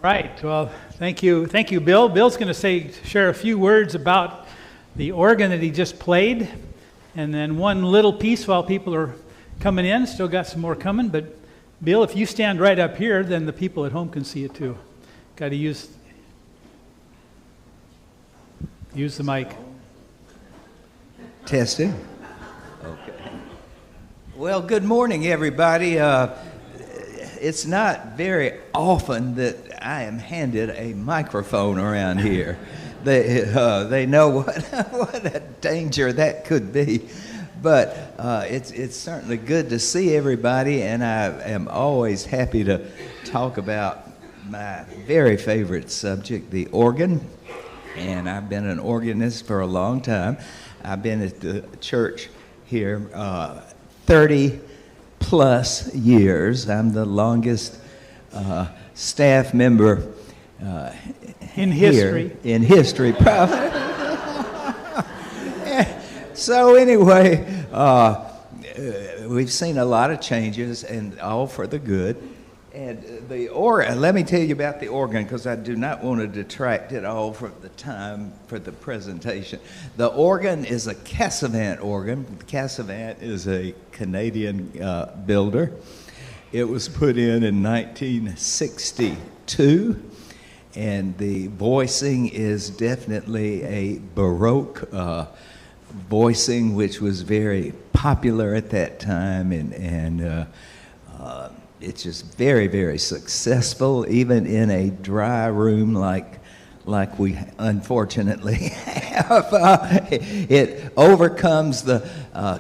Right. Well, thank you, Bill. Bill's going to share a few words about the organ that he just played, and then one little piece while people are coming in. Still got some more coming, but Bill, if you stand right up here, then the people at home can see it too. Got to use the mic. Testing. Okay. Well, good morning, everybody. It's not very often that I am handed a microphone around here. They know what a danger that could be. But it's certainly good to see everybody, and I am always happy to talk about my very favorite subject, the organ. And I've been an organist for a long time. I've been at the church here 30 plus years. I'm the longest staff member in history. In history, probably. So anyway, we've seen a lot of changes, and all for the good. And the organ, let me tell you about the organ, because I do not want to detract it all from the time for the presentation. The organ is a Casavant organ. Casavant is a Canadian builder. It was put in 1962, and the voicing is definitely a Baroque voicing, which was very popular at that time, and it's just very, very successful, even in a dry room like we unfortunately have. It overcomes the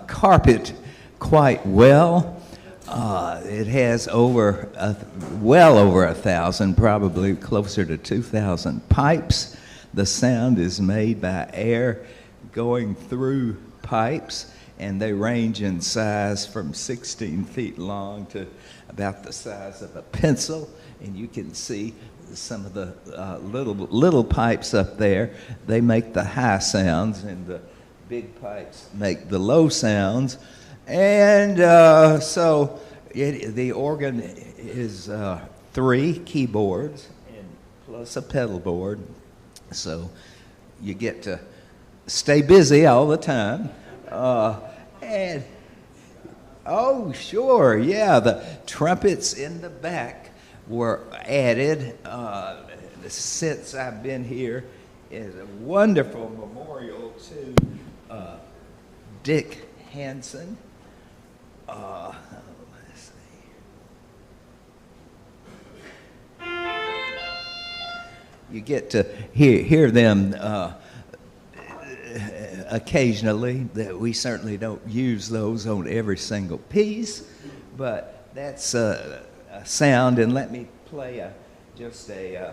carpet quite well. It has well over 1,000, probably closer to 2,000 pipes. The sound is made by air going through pipes, and they range in size from 16 feet long to about the size of a pencil. And you can see some of the little pipes up there. They make the high sounds, and the big pipes make the low sounds. And so the organ is 3 keyboards and plus a pedal board. So you get to stay busy all the time. And oh, sure, yeah, the trumpets in the back were added since I've been here. Is a wonderful memorial to Dick Hansen. Let's see. You get to hear them occasionally. That we certainly don't use those on every single piece, but that's a sound. And let me play just a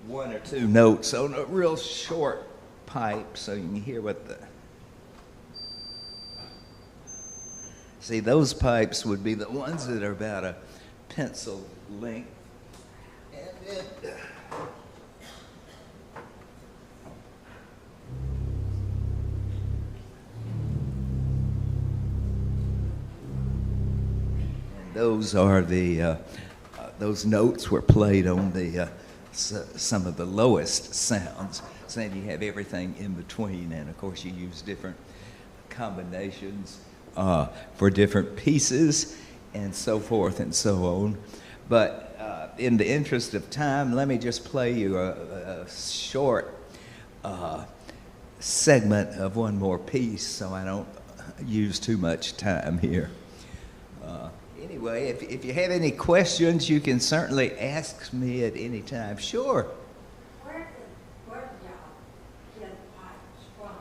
1 or 2 notes on a real short pipe, so you can hear what the. See, those pipes would be the ones that are about a pencil length, and then. Those are those notes were played on the some of the lowest sounds. So then you have everything in between, and of course you use different combinations for different pieces, and so forth and so on. But in the interest of time, let me just play you a short segment of one more piece, so I don't use too much time here. Anyway, if you have any questions, you can certainly ask me at any time. Sure. Where did y'all get pipes from?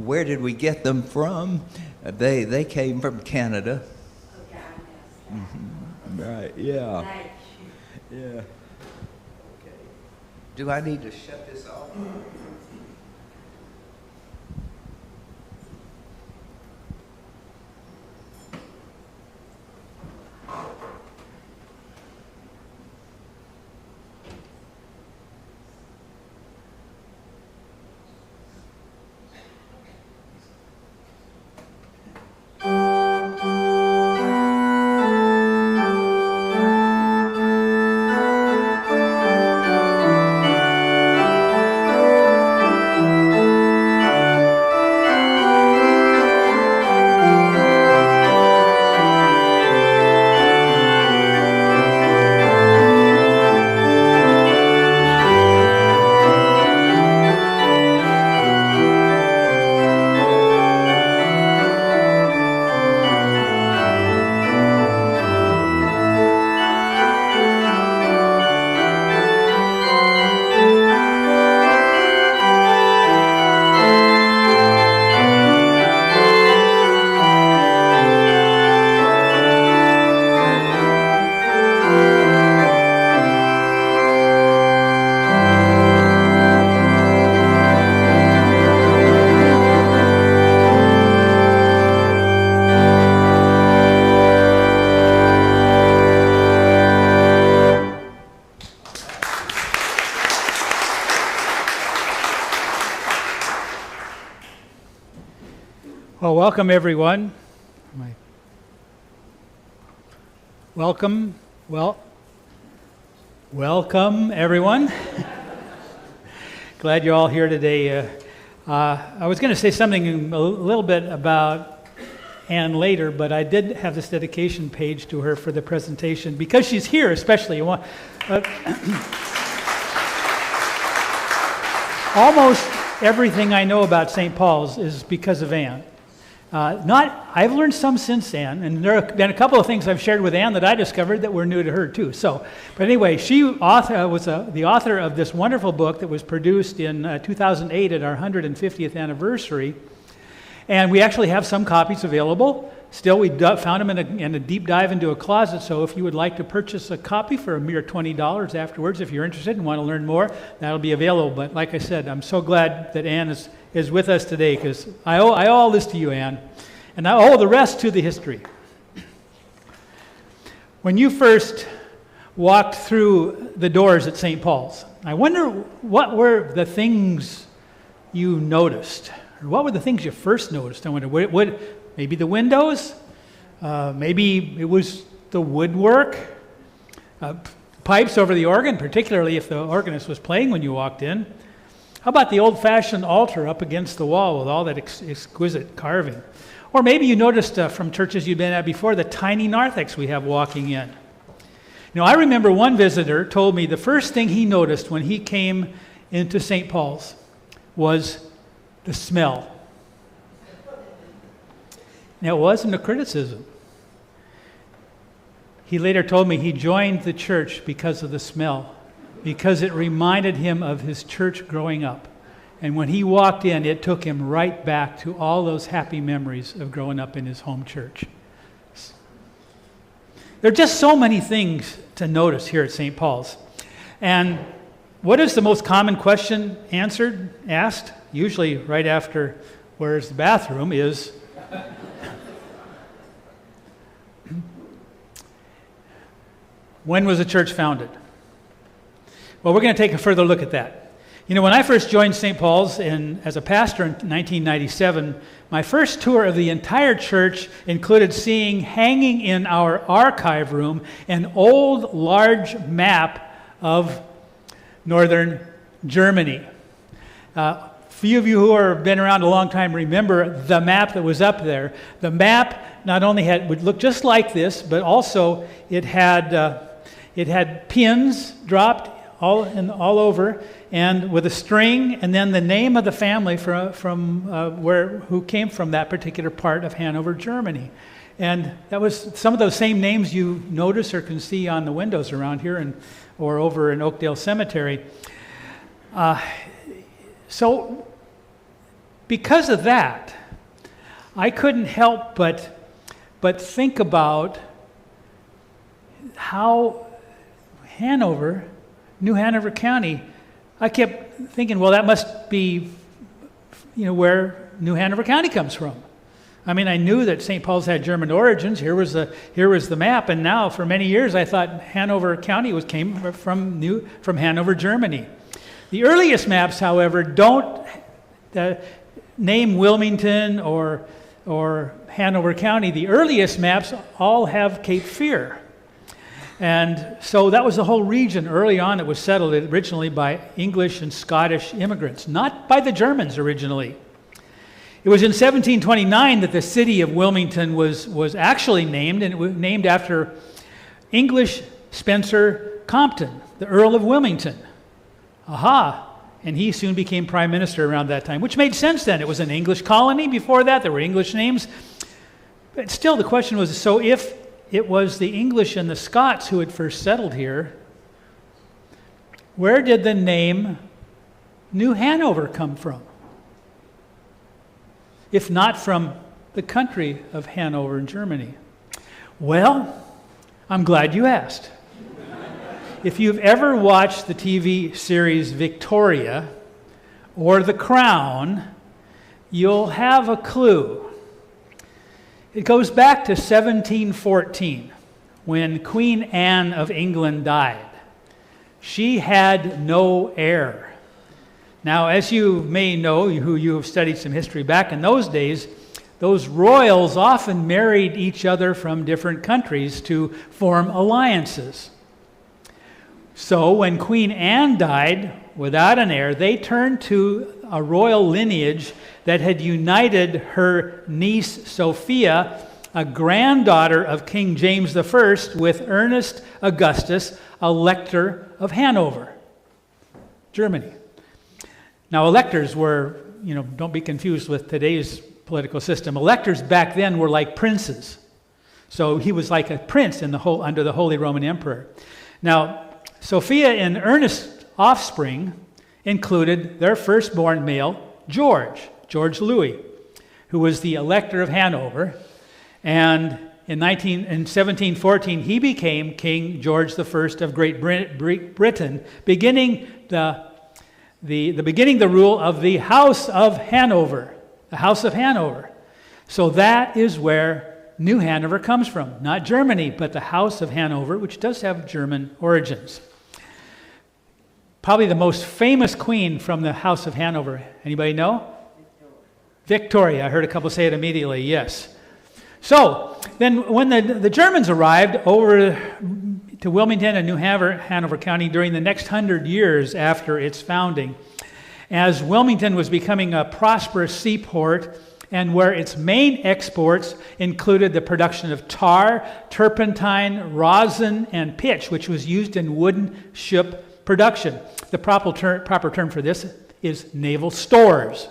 Where did we get them from? They came from Canada. Okay, I missed that. Mm-hmm. Right, yeah. Thank you. Yeah. Okay. Do I need to shut this off? Well, welcome everyone. Welcome. Welcome everyone. Glad you're all here today. I was going to say something a little bit about Ann later, but I did have this dedication page to her for the presentation because she's here, especially. Almost everything I know about St. Paul's is because of Ann. I've learned some since Ann, and there have been a couple of things I've shared with Ann that I discovered that were new to her too. But anyway, she was the author of this wonderful book that was produced in 2008 at our 150th anniversary, and we actually have some copies available. Still, we found them in a deep dive into a closet, so if you would like to purchase a copy for a mere $20 afterwards, if you're interested and want to learn more, that'll be available. But like I said, I'm so glad that Ann is with us today, because I owe all this to you, Ann, and I owe the rest to the history. When you first walked through the doors at St. Paul's, I wonder what were the things you noticed, or what were the things you first noticed? I wonder, maybe the windows, maybe it was the woodwork, pipes over the organ, particularly if the organist was playing when you walked in. How about the old-fashioned altar up against the wall with all that exquisite carving? Or maybe you noticed from churches you've been at before the tiny narthex we have walking in. I remember one visitor told me the first thing he noticed when he came into St. Paul's was the smell. Now, it wasn't a criticism. He later told me he joined the church because of the smell, because it reminded him of his church growing up. And when he walked in, it took him right back to all those happy memories of growing up in his home church. There are just so many things to notice here at St. Paul's. And what is the most common question asked? Usually right after, where's the bathroom, is, when was the church founded? Well, we're going to take a further look at that. When I first joined St. Paul's as a pastor in 1997, my first tour of the entire church included seeing, hanging in our archive room, an old, large map of northern Germany. Few of you who have been around a long time remember the map that was up there. The map not only would look just like this, but also it had pins dropped all over, and with a string, and then the name of the family who came from that particular part of Hanover, Germany. And that was some of those same names you notice or can see on the windows around here or over in Oakdale Cemetery. So because of that, I couldn't help but think about how New Hanover County, I kept thinking, well, that must be, where New Hanover County comes from. I mean, I knew that St. Paul's had German origins. Here was the map, and now for many years I thought Hanover County came from Hanover, Germany. The earliest maps, however, don't name Wilmington or Hanover County. The earliest maps all have Cape Fear. And so that was the whole region early on that was settled originally by English and Scottish immigrants, not by the Germans originally. It was in 1729 that the city of Wilmington was actually named, and it was named after English Spencer Compton, the Earl of Wilmington. Aha! And he soon became prime minister around that time, which made sense then. It was an English colony before that. There were English names. But still, the question was, so if it was the English and the Scots who had first settled here, where did the name New Hanover come from? If not from the country of Hanover in Germany? Well, I'm glad you asked. If you've ever watched the TV series Victoria or The Crown, you'll have a clue. It goes back to 1714, when Queen Anne of England died. She had no heir. Now, as you may know, who you have studied some history, back in those days, those royals often married each other from different countries to form alliances. So when Queen Anne died without an heir, they turned to a royal lineage that had united her niece Sophia, a granddaughter of King James I, with Ernest Augustus, Elector of Hanover, Germany. Now, electors were, don't be confused with today's political system. Electors back then were like princes. So he was like a prince under the Holy Roman Emperor. Now, Sophia and Ernest's offspring included their firstborn male, George Louis, who was the Elector of Hanover. And in 1714, he became King George I of Great Britain, beginning the rule of the House of Hanover. The House of Hanover. So that is where New Hanover comes from. Not Germany, but the House of Hanover, which does have German origins. Probably the most famous queen from the House of Hanover. Anybody know? Victoria. I heard a couple say it immediately, yes. So, then when the Germans arrived over to Wilmington and New Hanover County during the next 100 years after its founding, as Wilmington was becoming a prosperous seaport and where its main exports included the production of tar, turpentine, rosin, and pitch, which was used in wooden ship production. The proper term for this is naval stores.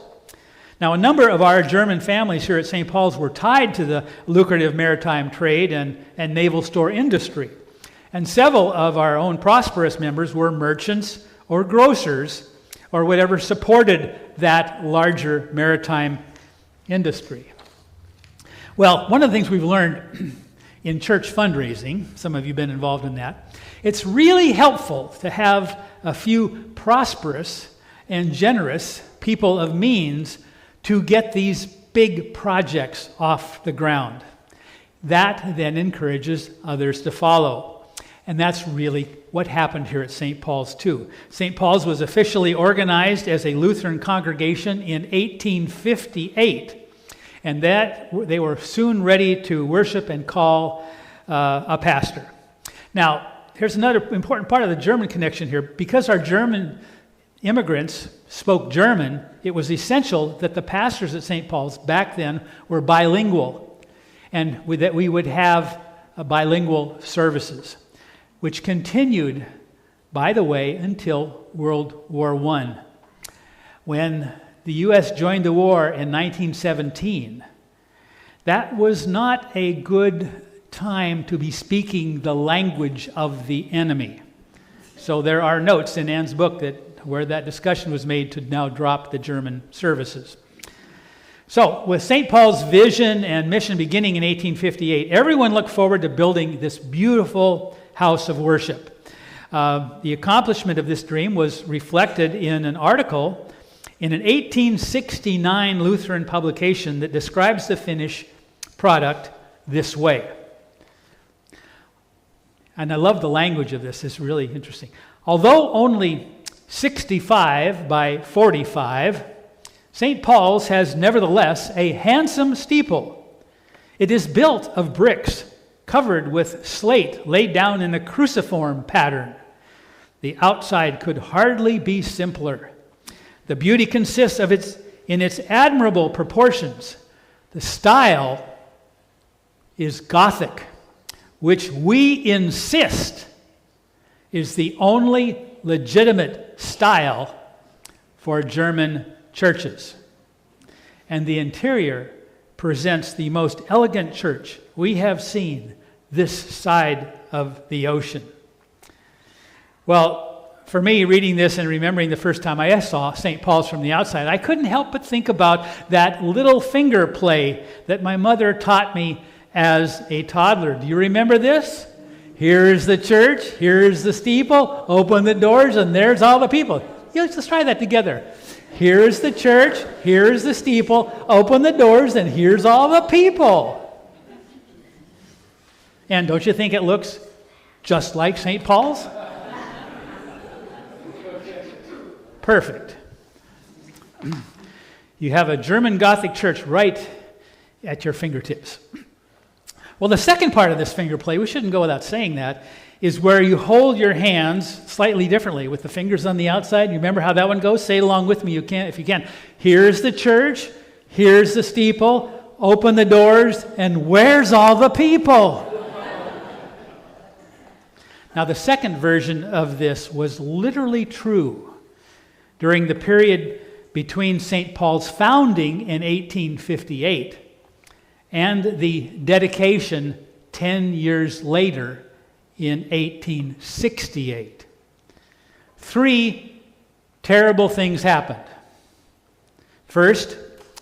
Now, a number of our German families here at St. Paul's were tied to the lucrative maritime trade and naval store industry. And several of our own prosperous members were merchants or grocers or whatever supported that larger maritime industry. Well, one of the things we've learned in church fundraising, some of you have been involved in that, it's really helpful to have a few prosperous and generous people of means to get these big projects off the ground. That then encourages others to follow. And that's really what happened here at St. Paul's too. St. Paul's was officially organized as a Lutheran congregation in 1858. And that they were soon ready to worship and call a pastor. Now, here's another important part of the German connection here. Because our German immigrants spoke German, it was essential that the pastors at St. Paul's back then were bilingual, and that we would have bilingual services, which continued, by the way, until World War I. When the U.S. joined the war in 1917, that was not a good time to be speaking the language of the enemy. So there are notes in Anne's book where that discussion was made to now drop the German services. So, with St. Paul's vision and mission beginning in 1858, everyone looked forward to building this beautiful house of worship. The accomplishment of this dream was reflected in an article in an 1869 Lutheran publication that describes the finished product this way. And I love the language of this. It's really interesting. Although only 65 by 45, St. Paul's has nevertheless a handsome steeple. It is built of bricks covered with slate laid down in a cruciform pattern. The outside could hardly be simpler. The beauty consists in its admirable proportions. The style is Gothic, which we insist is the only legitimate style for German churches. And the interior presents the most elegant church we have seen this side of the ocean. Well, for me, reading this and remembering the first time I saw St. Paul's from the outside, I couldn't help but think about that little finger play that my mother taught me as a toddler. Do you remember this? Here's the church, here's the steeple, open the doors, and there's all the people. Let's try that together. Here's the church, here's the steeple, open the doors, and here's all the people. And don't you think it looks just like St. Paul's? Perfect. You have a German Gothic church right at your fingertips. Well, the second part of this finger play, we shouldn't go without saying that, is where you hold your hands slightly differently with the fingers on the outside. You remember how that one goes? Say it along with me if you can. Here's the church. Here's the steeple. Open the doors. And where's all the people? Now, the second version of this was literally true during the period between St. Paul's founding in 1858 and the dedication 10 years later in 1868. 3 terrible things happened. First,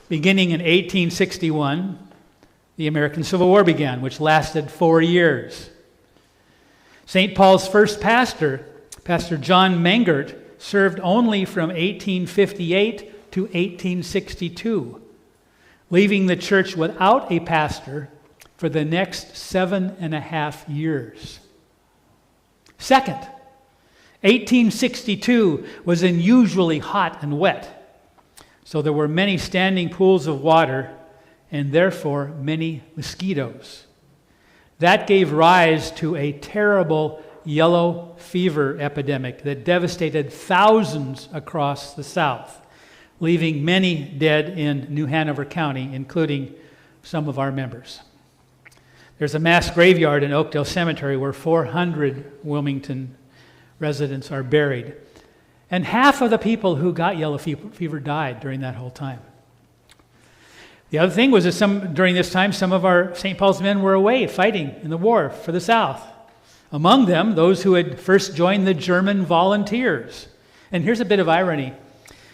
beginning in 1861, the American Civil War began, which lasted 4 years. St. Paul's first pastor, Pastor John Mengert, served only from 1858 to 1862, leaving the church without a pastor for the next 7.5 years. Second, 1862 was unusually hot and wet, so there were many standing pools of water and therefore many mosquitoes. That gave rise to a terrible yellow fever epidemic that devastated thousands across the South, leaving many dead in New Hanover County, including some of our members. There's a mass graveyard in Oakdale Cemetery where 400 Wilmington residents are buried. And half of the people who got yellow fever died during that whole time. The other thing was that during this time, some of our St. Paul's men were away fighting in the war for the South. Among them, those who had first joined the German volunteers. And here's a bit of irony.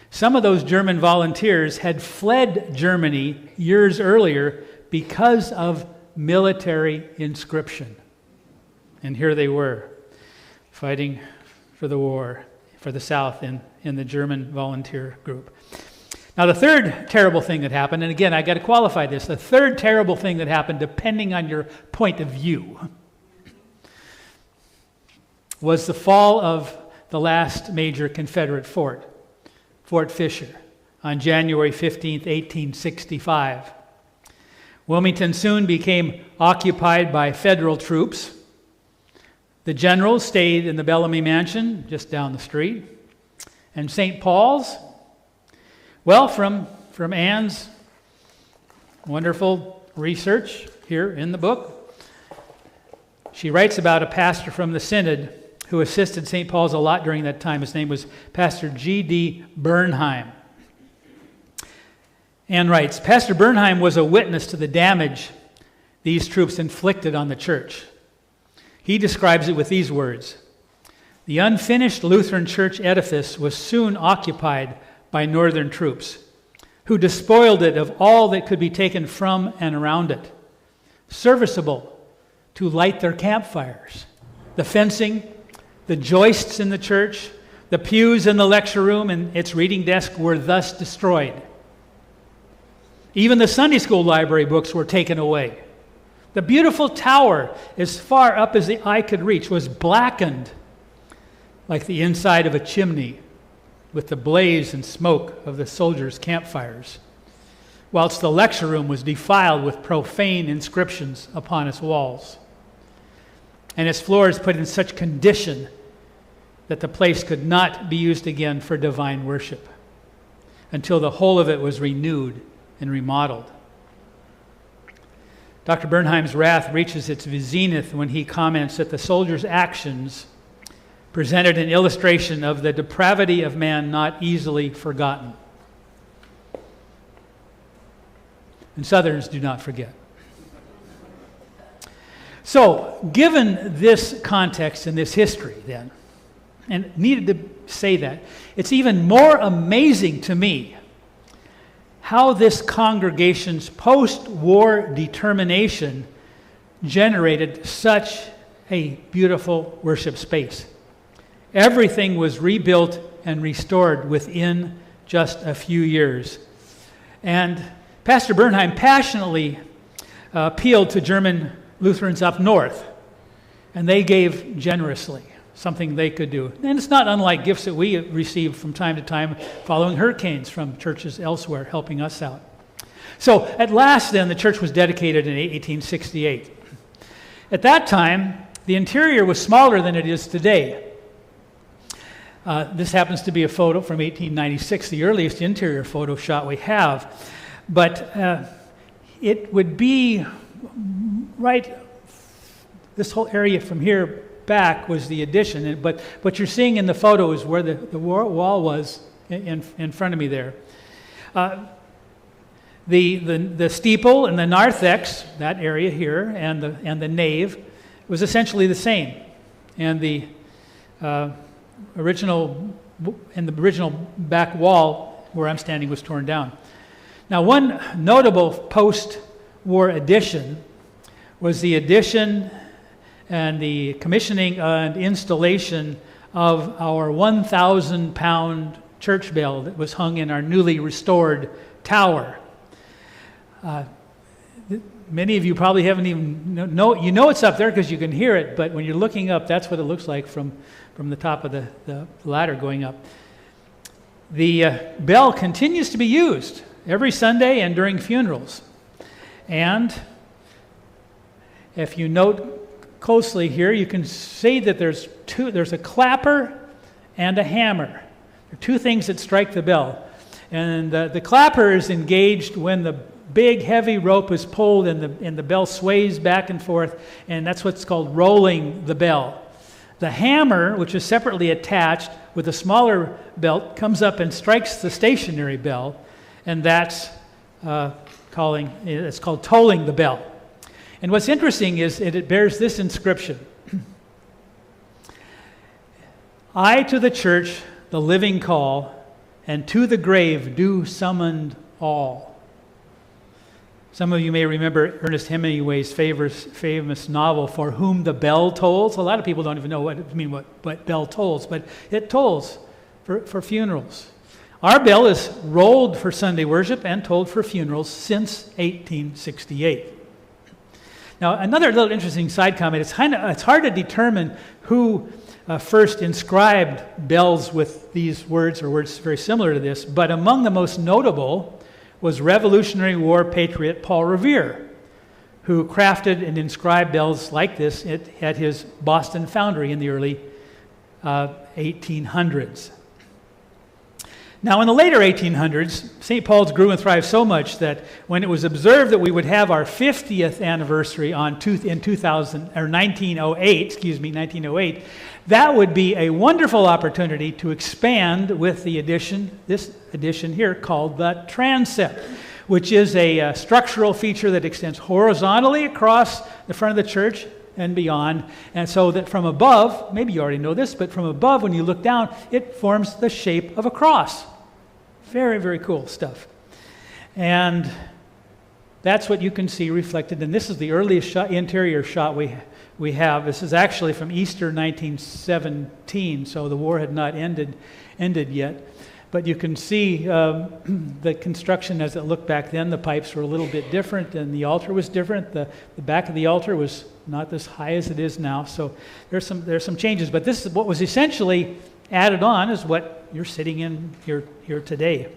Some of those German volunteers had fled Germany years earlier because of military conscription. And here they were, fighting for the war, for the South in the German volunteer group. Now, the third terrible thing that happened, and again, I got to qualify this, the third terrible thing that happened, depending on your point of view, was the fall of the last major Confederate fort, Fort Fisher, on January 15th, 1865. Wilmington soon became occupied by federal troops. The generals stayed in the Bellamy Mansion just down the street. And St. Paul's, well, from Anne's wonderful research here in the book, she writes about a pastor from the Synod who assisted St. Paul's a lot during that time. His name was Pastor G.D. Bernheim. Anne writes, Pastor Bernheim was a witness to the damage these troops inflicted on the church. He describes it with these words: the unfinished Lutheran church edifice was soon occupied by northern troops, who despoiled it of all that could be taken from and around it, serviceable to light their campfires. The fencing, the joists in the church, the pews in the lecture room and its reading desk were thus destroyed. Even the Sunday school library books were taken away. The beautiful tower, as far up as the eye could reach, was blackened like the inside of a chimney with the blaze and smoke of the soldiers' campfires, whilst the lecture room was defiled with profane inscriptions upon its walls, and its floors put in such condition that the place could not be used again for divine worship until the whole of it was renewed and remodeled. Dr. Bernheim's wrath reaches its zenith when he comments that the soldiers' actions presented an illustration of the depravity of man not easily forgotten. And Southerners do not forget. So, given this context and this history, then, and needed to say that, it's even more amazing to me how this congregation's post-war determination generated such a beautiful worship space. Everything was rebuilt and restored within just a few years. And Pastor Bernheim passionately appealed to German Lutherans up north, and they gave generously, something they could do. And it's not unlike gifts that we receive from time to time following hurricanes from churches elsewhere helping us out. So at last then, the church was dedicated in 1868. At that time, the interior was smaller than it is today. This happens to be a photo from 1896, the earliest interior photo shot we have. But it would be right, this whole area from here back was the addition. But what you're seeing in the photo is where the wall was in front of me there. The steeple and the narthex, that area here, and the nave was essentially the same. And the original back wall where I'm standing was torn down. Now, one notable post-war addition was the addition and the commissioning and installation of our 1,000-pound church bell that was hung in our newly restored tower. Many of you probably haven't even you know it's up there because you can hear it, but when you're looking up, that's what it looks like from the top of the ladder going up. The bell continues to be used every Sunday and during funerals. And if you note closely here, you can see that there's a clapper and a hammer. There are two things that strike the bell. And the clapper is engaged when the big heavy rope is pulled and the bell sways back and forth, and that's what's called rolling the bell. The hammer, which is separately attached with a smaller belt, comes up and strikes the stationary bell, and that's it's called tolling the bell. And what's interesting is it bears this inscription: I to the church the living call, and to the grave do summoned all. Some of you may remember Ernest Hemingway's famous novel, For Whom the Bell Tolls. A lot of people don't even know what bell tolls, but it tolls for funerals. Our bell is rolled for Sunday worship and tolled for funerals since 1868. Now, another little interesting side comment, it's hard to determine who first inscribed bells with these words or words very similar to this, but among the most notable was Revolutionary War patriot Paul Revere, who crafted and inscribed bells like this at his Boston foundry in the early 1800s. Now, in the later 1800s, St. Paul's grew and thrived so much that when it was observed that we would have our 50th anniversary in 1908, that would be a wonderful opportunity to expand with this addition here called the transept, which is a structural feature that extends horizontally across the front of the church and beyond. And so that from above, maybe you already know this, but from above, when you look down, it forms the shape of a cross. Very, very cool stuff. And that's what you can see reflected. And this is the earliest interior shot we have. This is actually from Easter 1917, so the war had not ended yet. But you can see the construction as it looked back then. The pipes were a little bit different, and the altar was different. The back of the altar was not as high as it is now. So there's some changes. But this is what was essentially added on is what you're sitting in here today.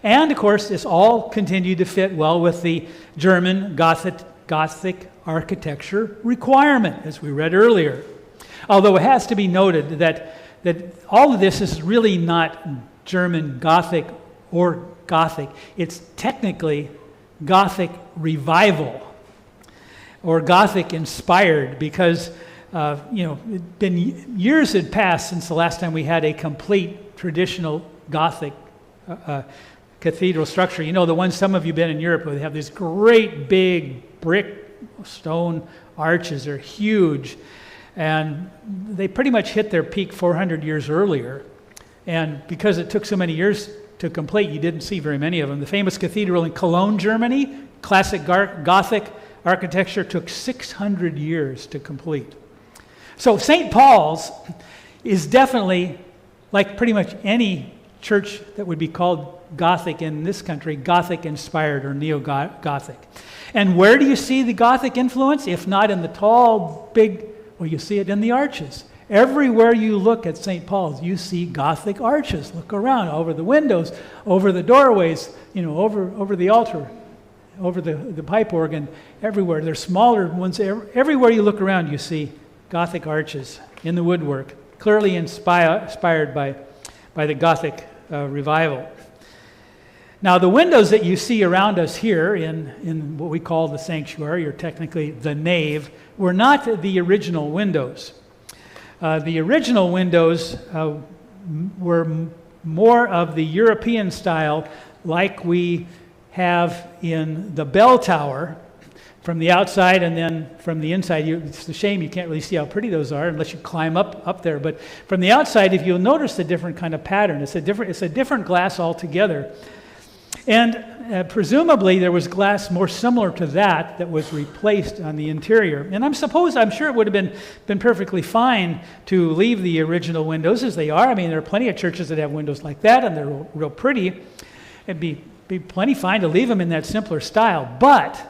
And of course, this all continued to fit well with the German Gothic architecture requirement, as we read earlier. Although it has to be noted that all of this is really not German Gothic or Gothic. It's technically Gothic revival or Gothic inspired, because years had passed since the last time we had a complete traditional Gothic cathedral structure. You know, the ones some of you have been in Europe where they have these great big brick stone arches. They're huge, and they pretty much hit their peak 400 years earlier. And because it took so many years to complete, you didn't see very many of them. The famous cathedral in Cologne, Germany, classic Gothic architecture, took 600 years to complete. So St. Paul's is definitely, like pretty much any church that would be called Gothic in this country, Gothic-inspired or Neo-Gothic. And where do you see the Gothic influence? If not in the tall, big, well, you see it in the arches. Everywhere you look at St. Paul's, you see Gothic arches. Look around, over the windows, over the doorways, over the altar. over the pipe organ everywhere. There's smaller ones. Everywhere you look around, you see Gothic arches in the woodwork, clearly inspired by the Gothic revival. Now, the windows that you see around us here in what we call the sanctuary, or technically the nave, were not the original windows. The original windows were more of the European style, like we have in the bell tower from the outside, and then from the inside. It's a shame you can't really see how pretty those are unless you climb up there. But from the outside, if you'll notice the different kind of pattern, it's a different glass altogether. And presumably there was glass more similar to that was replaced on the interior. And I'm sure it would have been perfectly fine to leave the original windows as they are. I mean, there are plenty of churches that have windows like that, and they're real pretty. It'd be plenty fine to leave them in that simpler style. But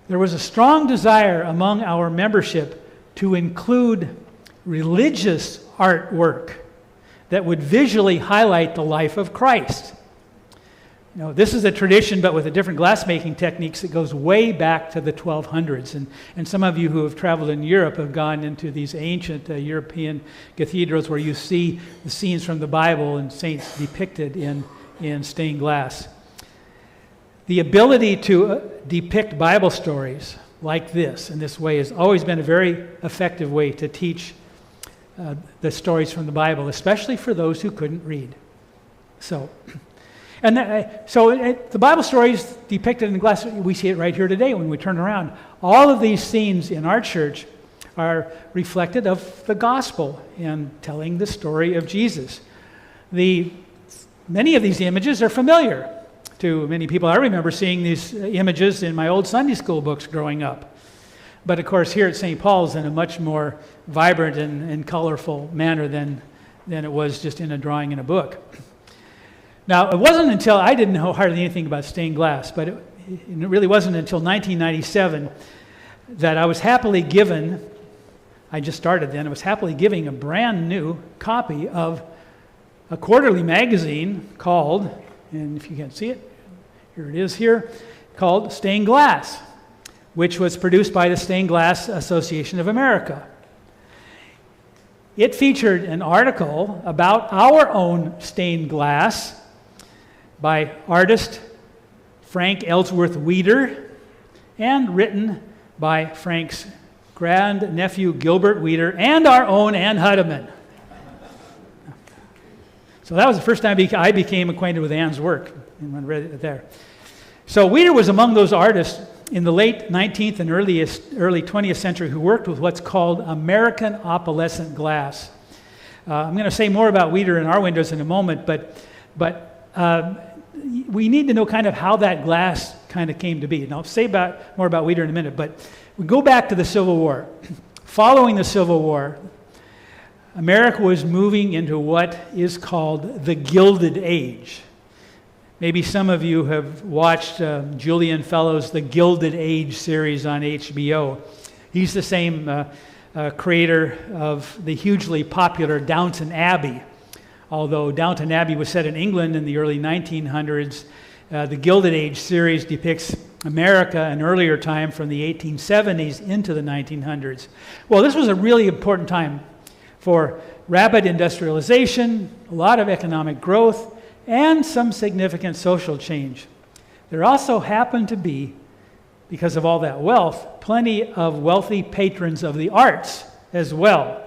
there was a strong desire among our membership to include religious artwork that would visually highlight the life of Christ. You know, this is a tradition, but with a different glassmaking techniques that goes way back to the 1200s. And some of you who have traveled in Europe have gone into these ancient European cathedrals where you see the scenes from the Bible and saints depicted in stained glass. The ability to depict Bible stories like this, in this way, has always been a very effective way to teach the stories from the Bible, especially for those who couldn't read. So the Bible stories depicted in glass, we see it right here today when we turn around. All of these scenes in our church are reflected of the gospel and telling the story of Jesus. Many of these images are familiar to many people. I remember seeing these images in my old Sunday school books growing up. But of course, here at St. Paul's in a much more vibrant and colorful manner than it was just in a drawing in a book. Now, it wasn't until I didn't know hardly anything about stained glass, but it really wasn't until 1997 that I was happily given, I just started then, I was happily giving a brand new copy of a quarterly magazine called, and if you can't see it, here it is here, called Stained Glass, which was produced by the Stained Glass Association of America. It featured an article about our own stained glass by artist Frank Ellsworth Weeder and written by Frank's grandnephew Gilbert Weeder and our own Ann Hudeman. So that was the first time I became acquainted with Ann's work, and I read it there. So Weeder was among those artists in the late 19th and early 20th century who worked with what's called American opalescent glass. I'm going to say more about Weeder in our windows in a moment, but we need to know kind of how that glass kind of came to be. And I'll say more about Weeder in a minute, but we go back to the Civil War. Following the Civil War, America was moving into what is called the Gilded Age. Maybe some of you have watched Julian Fellowes' The Gilded Age series on HBO. He's the same creator of the hugely popular Downton Abbey. Although Downton Abbey was set in England in the early 1900s, the Gilded Age series depicts America an earlier time from the 1870s into the 1900s. Well, this was a really important time for rapid industrialization, a lot of economic growth, and some significant social change. There also happened to be, because of all that wealth, plenty of wealthy patrons of the arts as well.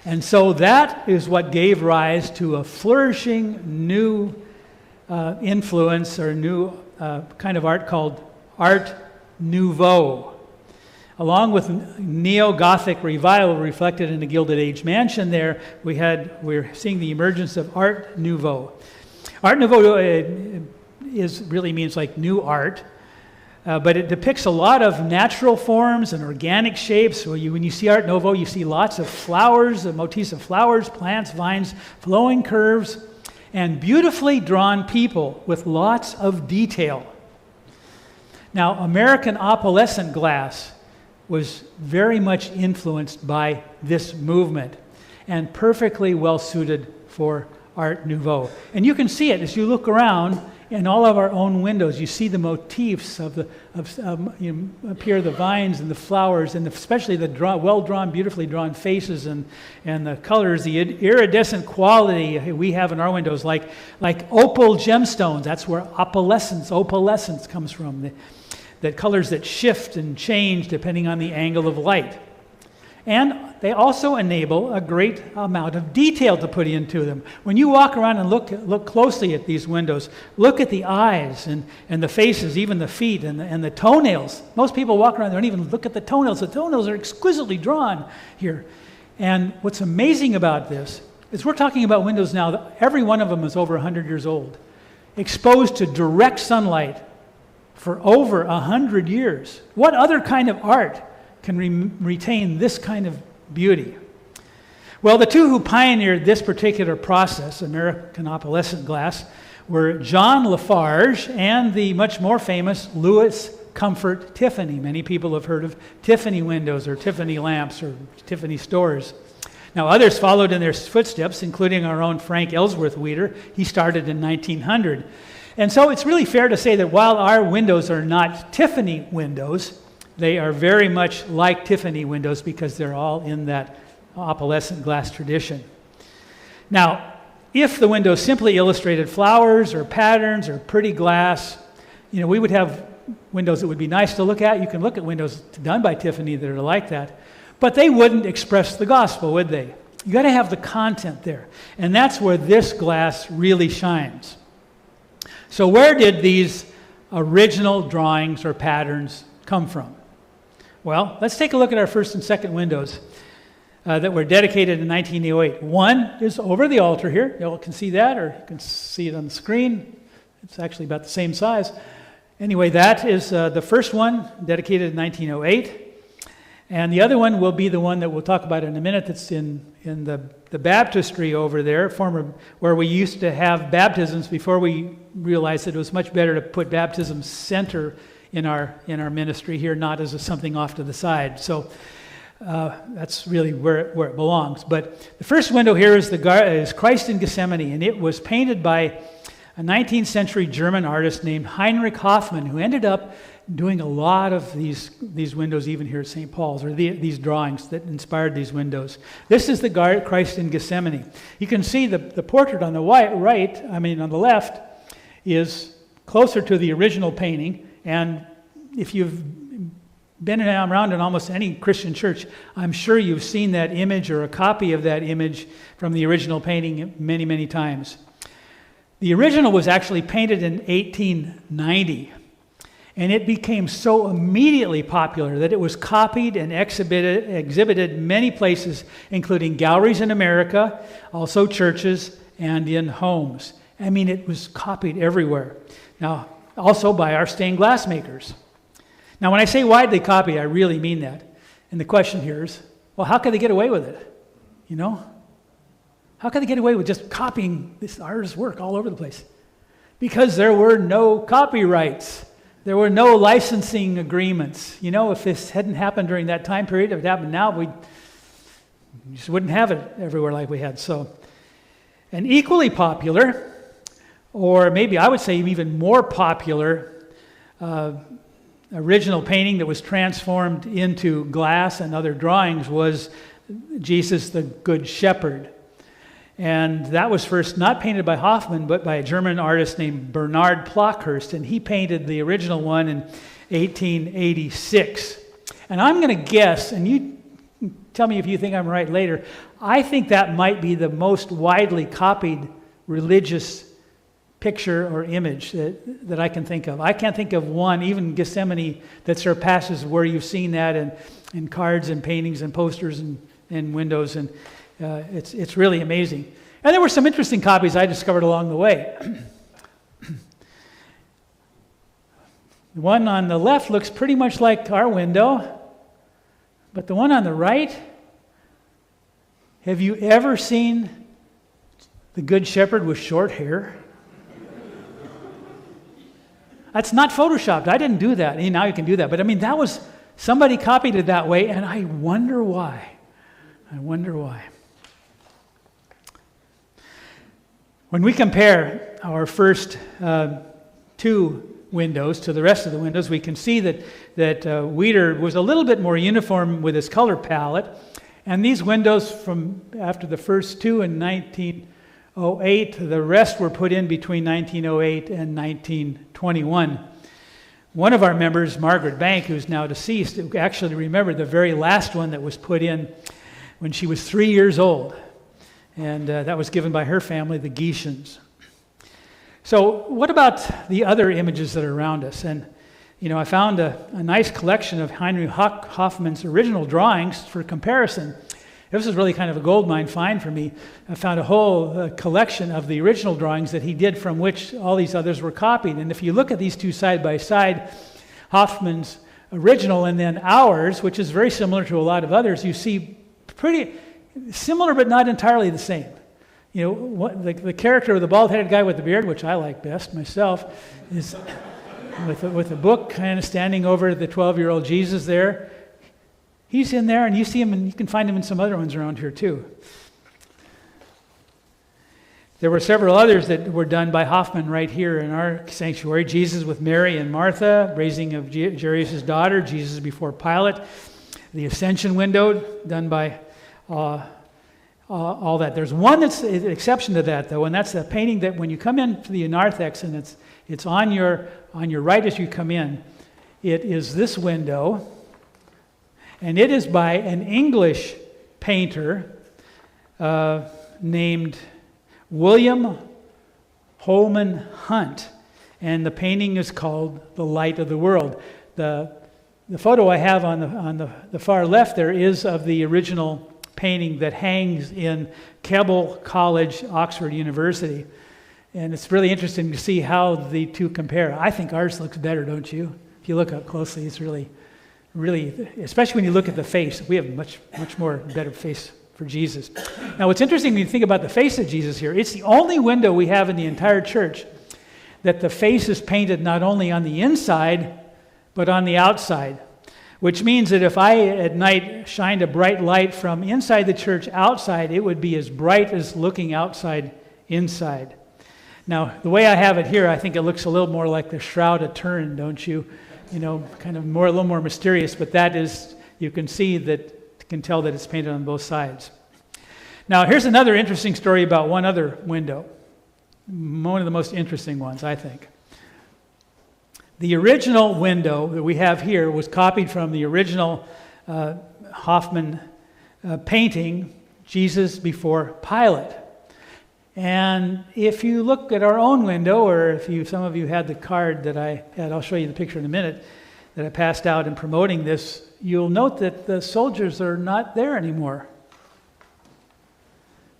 And so that is what gave rise to a flourishing new influence or new kind of art called Art Nouveau. Along with neo-Gothic revival reflected in the Gilded Age mansion there, we're seeing the emergence of Art Nouveau. Art Nouveau really means like new art, but it depicts a lot of natural forms and organic shapes. So when you see Art Nouveau, you see lots of flowers, motifs of flowers, plants, vines, flowing curves, and beautifully drawn people with lots of detail. Now, American opalescent glass was very much influenced by this movement and perfectly well suited for Art Nouveau. And you can see it as you look around in all of our own windows, you see the motifs of up here the vines and the flowers, and especially the well-drawn, beautifully drawn faces and the colors, the iridescent quality we have in our windows, like opal gemstones. That's where opalescence comes from. The colors that shift and change depending on the angle of light. And they also enable a great amount of detail to put into them. When you walk around and look closely at these windows, look at the eyes and the faces, even the feet and the toenails. Most people walk around, they don't even look at the toenails. The toenails are exquisitely drawn here. And what's amazing about this is we're talking about windows now that every one of them is over 100 years old, exposed to direct sunlight for over 100 years. What other kind of art can retain this kind of beauty? Well, the two who pioneered this particular process, American opalescent glass, were John Lafarge and the much more famous Louis Comfort Tiffany. Many people have heard of Tiffany windows or Tiffany lamps or Tiffany stores. Now, others followed in their footsteps, including our own Frank Ellsworth Weeder. He started in 1900. And so it's really fair to say that while our windows are not Tiffany windows, they are very much like Tiffany windows because they're all in that opalescent glass tradition. Now, if the windows simply illustrated flowers or patterns or pretty glass, we would have windows that would be nice to look at. You can look at windows done by Tiffany that are like that, but they wouldn't express the gospel, would they? You got to have the content there, and that's where this glass really shines. So where did these original drawings or patterns come from? Well, let's take a look at our first and second windows that were dedicated in 1908. One is over the altar here. You all can see that, or you can see it on the screen. It's actually about the same size. Anyway, that is the first one, dedicated in 1908. And the other one will be the one that we'll talk about in a minute that's in the baptistry over there, where we used to have baptisms before we realized that it was much better to put baptism center in our ministry here, not as something off to the side. So that's really where it belongs. But the first window here is Christ in Gethsemane, and it was painted by a 19th century German artist named Heinrich Hoffmann, who ended up doing a lot of these windows even here at St. Paul's, or these drawings that inspired these windows. This is the Christ in Gethsemane. You can see the portrait on the on the left is closer to the original painting, and if you've been around in almost any Christian church, I'm sure you've seen that image or a copy of that image from the original painting many, many times. The original was actually painted in 1890. And it became so immediately popular that it was copied and exhibited many places, including galleries in America, also churches, and in homes. I mean, it was copied everywhere. Now, also by our stained glass makers. Now, when I say widely copied, I really mean that. And the question here is, well, how could they get away with it? How could they get away with just copying this artist's work all over the place? Because there were no copyrights. There were no licensing agreements. If this hadn't happened during that time period, if it happened now, we just wouldn't have it everywhere like we had. So, an equally popular, or maybe I would say even more popular, original painting that was transformed into glass and other drawings was Jesus the Good Shepherd. And that was first not painted by Hoffmann, but by a German artist named Bernard Plockhurst, and he painted the original one in 1886. And I'm going to guess, and you tell me if you think I'm right later, I think that might be the most widely copied religious picture or image that I can think of. I can't think of one, even Gethsemane, that surpasses where you've seen that in cards and paintings and posters and windows, and it's really amazing. And there were some interesting copies I discovered along the way. The one on the left looks pretty much like our window, but the one on the right, have you ever seen the Good Shepherd with short hair? That's not photoshopped. I didn't do that. Now you can do that. But that was, somebody copied it that way, and I wonder why. When we compare our first two windows to the rest of the windows, we can see that Weider was a little bit more uniform with his color palette. And these windows from after the first two in 1908, the rest were put in between 1908 and 1921. One of our members, Margaret Bank, who's now deceased, actually remembered the very last one that was put in when she was 3 years old. And that was given by her family, the Geishans. So what about the other images that are around us? And, I found a nice collection of Heinrich Hoffmann's original drawings for comparison. This was really kind of a goldmine find for me. I found a whole collection of the original drawings that he did from which all these others were copied. And if you look at these two side by side, Hoffmann's original and then ours, which is very similar to a lot of others, you see pretty similar but not entirely the same. The character of the bald-headed guy with the beard, which I like best myself, is with a book kind of standing over the 12-year-old Jesus there. He's in there, and you see him, and you can find him in some other ones around here too. There were several others that were done by Hoffmann right here in our sanctuary. Jesus with Mary and Martha, raising of Jairus' daughter, Jesus before Pilate. The Ascension window done by all that. There's one that's an exception to that, though, and that's a painting that when you come into the narthex, and it's on your right as you come in, it is this window, and it is by an English painter named William Holman Hunt, and the painting is called The Light of the World. The photo I have on the far left there is of the original painting that hangs in Keble College, Oxford University. And it's really interesting to see how the two compare. I think ours looks better, don't you? If you look up closely, it's really, especially when you look at the face. We have a much more better face for Jesus. Now, what's interesting when you think about the face of Jesus here, it's the only window we have in the entire church that the face is painted not only on the inside, but on the outside. Which means that if I at night shined a bright light from inside the church outside, it would be as bright as looking outside inside. Now, the way I have it here, I think it looks a little more like the Shroud of Turin, don't you? Kind of a little more mysterious, but that is, you can see that, you can tell that it's painted on both sides. Now, here's another interesting story about one other window. One of the most interesting ones, I think. The original window that we have here was copied from the original Hoffmann painting, Jesus before Pilate. And if you look at our own window, or if some of you had the card that I had, I'll show you the picture in a minute, that I passed out in promoting this, you'll note that the soldiers are not there anymore.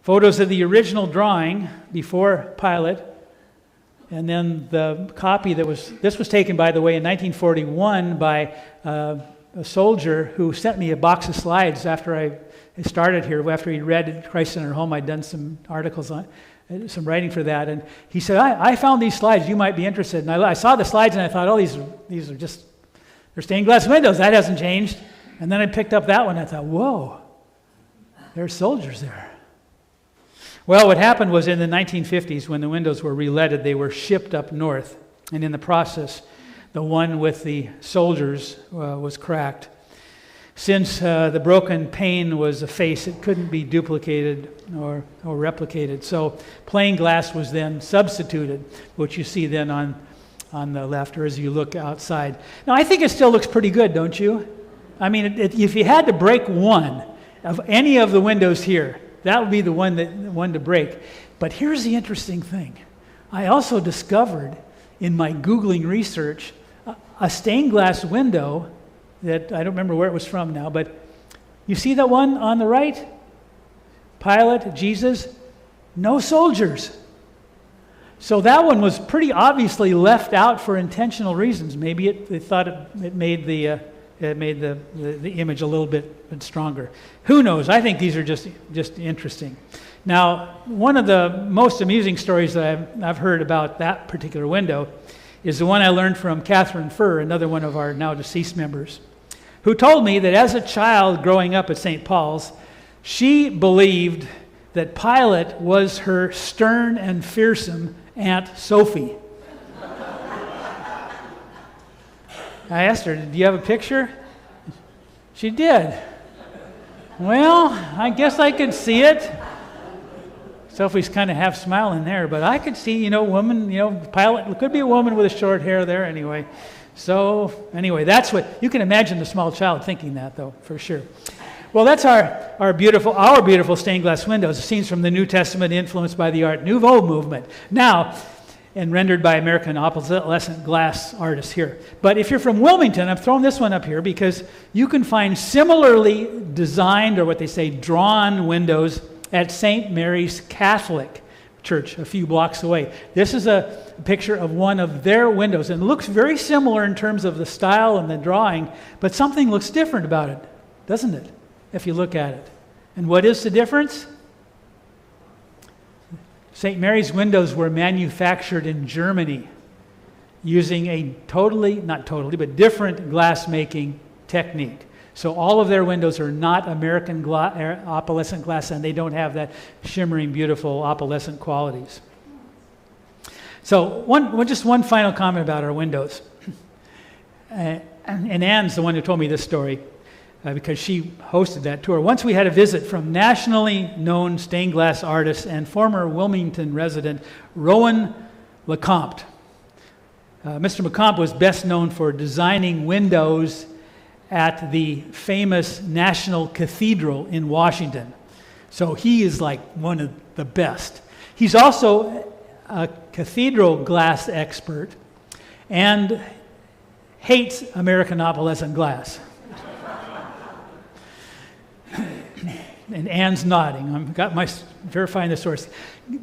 Photos of the original drawing before Pilate. And then the copy this was taken, by the way, in 1941 by a soldier who sent me a box of slides after I started here. After he read Christ in Our Home, I'd done some articles on, some writing for that. And he said, I found these slides, you might be interested. And I saw the slides and I thought, these are just, they're stained glass windows, that hasn't changed. And then I picked up that one and I thought, whoa, there's soldiers there. Well, what happened was in the 1950s, when the windows were re-leaded, they were shipped up north. And in the process, the one with the soldiers was cracked. Since the broken pane was a face, it couldn't be duplicated or replicated. So plain glass was then substituted, which you see then on the left, or as you look outside. Now, I think it still looks pretty good, don't you? I mean, if you had to break one of any of the windows here, that would be the one to break. But here's the interesting thing. I also discovered in my Googling research a stained glass window that I don't remember where it was from now, but you see that one on the right? Pilate, Jesus, no soldiers. So that one was pretty obviously left out for intentional reasons. Maybe they thought it made the image a little bit stronger. Who knows? I think these are just interesting. Now, one of the most amusing stories that I've heard about that particular window is the one I learned from Catherine Furr, another one of our now deceased members, who told me that as a child growing up at St. Paul's, she believed that Pilate was her stern and fearsome Aunt Sophie. I asked her, do you have a picture? She did. Well, I guess I could see it. Sophie's kind of half smiling there, but I could see, woman, pilot, it could be a woman with a short hair there anyway. So, anyway, that's what, you can imagine the small child thinking that, though, for sure. Well, that's our beautiful stained glass windows, scenes from the New Testament influenced by the Art Nouveau movement. Now, and rendered by American opalescent glass artists here. But if you're from Wilmington, I've thrown this one up here because you can find similarly designed, or what they say, drawn windows at St. Mary's Catholic Church a few blocks away. This is a picture of one of their windows, and it looks very similar in terms of the style and the drawing, but something looks different about it, doesn't it, if you look at it? And what is the difference? St. Mary's windows were manufactured in Germany using a different glass-making technique. So all of their windows are not American opalescent glass, and they don't have that shimmering, beautiful opalescent qualities. So just one final comment about our windows. And Ann's the one who told me this story because she hosted that tour. Once we had a visit from nationally known stained glass artist and former Wilmington resident Rowan LeCompte. Mr. LeCompte was best known for designing windows at the famous National Cathedral in Washington. So he is like one of the best. He's also a cathedral glass expert and hates American opalescent glass. And Ann's nodding. I've got my verifying the source.